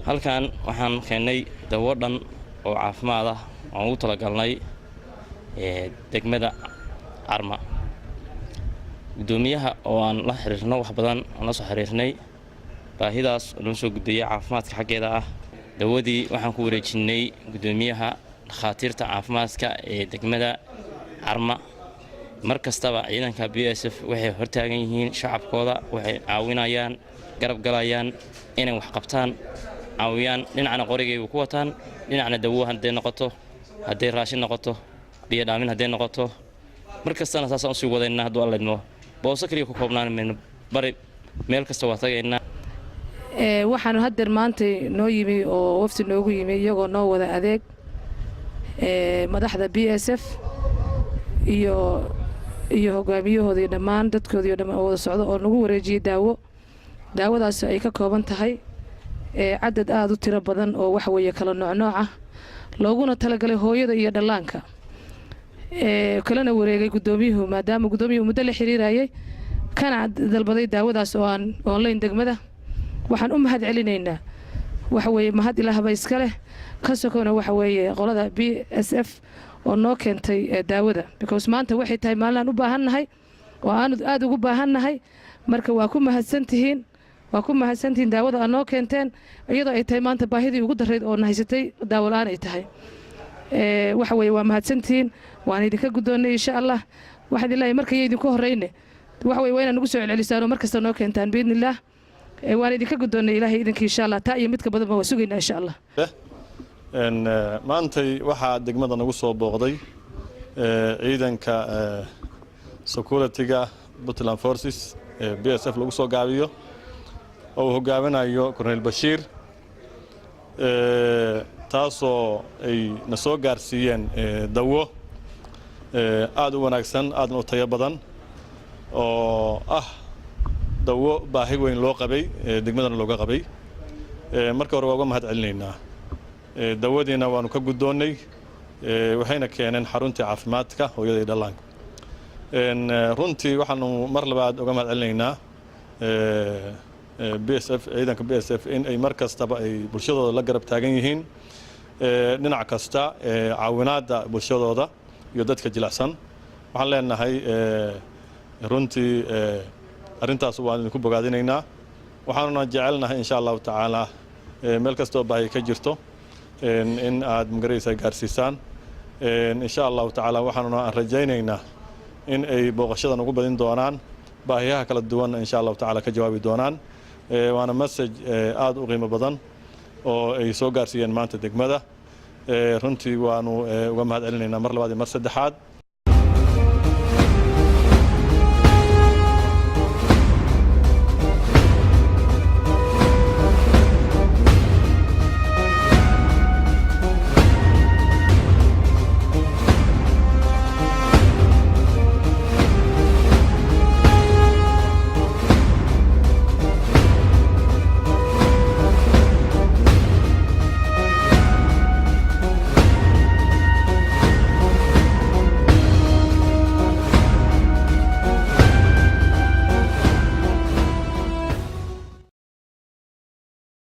halkan waxaan keenay dawo dhan oo caafimaad ah oo ugu talagalnay degmada Arma gudoomiyaha oo aan la xiriirno wax badan aan la soo xiriirnay baahidaas oo soo gudbiyay caafimaadka xageeda ah dawadii waxaan ku wareejinay gudoomiyaha dhakhaatiirta caafimaadka ee degmada Arma markastaba ciidanka BSF waxay hortaagan yihiin shacabkooda waxay caawinayaan garab galayaan inay wax qabtaan caawiyaan dhinacna qorigay ku wataan dhinacna dawo hadday noqoto hadday raashin noqoto biyo dhaamin hadday noqoto markastana saas aan sii wadayna haddii alla idmo booso kaliya ku koobnaan bari meel kasta waa tagaynaa waxaan haddeer maanta noo yimi oo wafdi noogu yimi iyagoo noo wada adeeg madaxda BSF iyo hogaamiyahooda iyo dhammaan dadkooda iyo dhammaan wada socdo oo nagu wareejiyay daawadaas ay ka kooban tahay cadad aad u tiro badan oo wax weeye kala nooc ah looguna talagalay hooyada iyo dhallaanka kalena wareegay gudoomiyuhu maadaama gudoomiyuhu muddo la xiriirayay kana dalbaday daawadaas oo aan online degmada waxaan u mahad celinaynaa waxa weeye mahad ilaahba iska leh ka sokoona waxa weeye qolada BSF oo noo keentay daawada because maanta waxay tahay maalin u baahannahay oo aan aad ugu baahannahay marka waa ku mahadsantihiin daawada aan noo keenteen iyadoo ay tahay maanta baahidii ugu dareyd oo nahaysatay daawo la'aan ay tahay waxa weeye waa mahadsantihiin waan idinka gudoonnay insha Allah waxaan ilaahay markay idinku horeyne waxa weeye waa inaan ugu soo celcelisaan oo markasta noo keentaan biidnillah waan idinka gudoonnay ilaahay idinka insha Allah taa iyo midka badan waa sugaynaa insha Allah maantay waxaa degmada nagu soo booqday ciidanka security-ga Puntland Forces BSF lagu soo gaabiyo oo hogaaminayo Colonel Bashir taasoo ay na soo gaarsiiyeen dawo aad u wanaagsan aad u tayo badan oo dawo baahi weyn loo qabay degmadana looga qabay marka hore waa uga mahad celinaynaa dawadiina waanu ka gudoonnay waxayna keeneen xaruntii caafimaadka hooyada iyo dhallaanka runtii waxaanu mar labaad uga mahad celinaynaa BSF ciidanka BSF in ay mar kastaba ay bulshadooda la garab taagan yihiin dhinac kasta caawinaadda bulshadooda iyo dadka jilicsan waxaan leenahay runtii arrintaas waan idinku bogaadinaynaa waxaanuna jecelnahay insha allahu tacaala meel kastoo baahi ka jirto in aad magaraysa gaarsiisaan insha allahu tacaala waxaanuna rajaynaynaa in ay booqashadan ugu badin doonaan baahiyaha kala duwan insha allahu tacaala ka jawaabi doonaan waana message aad u qiimo badan oo ay soo gaarsiiyeen maanta degmada runtii waanu uga mahad celinaynaa mar labaad iyo mar saddexaad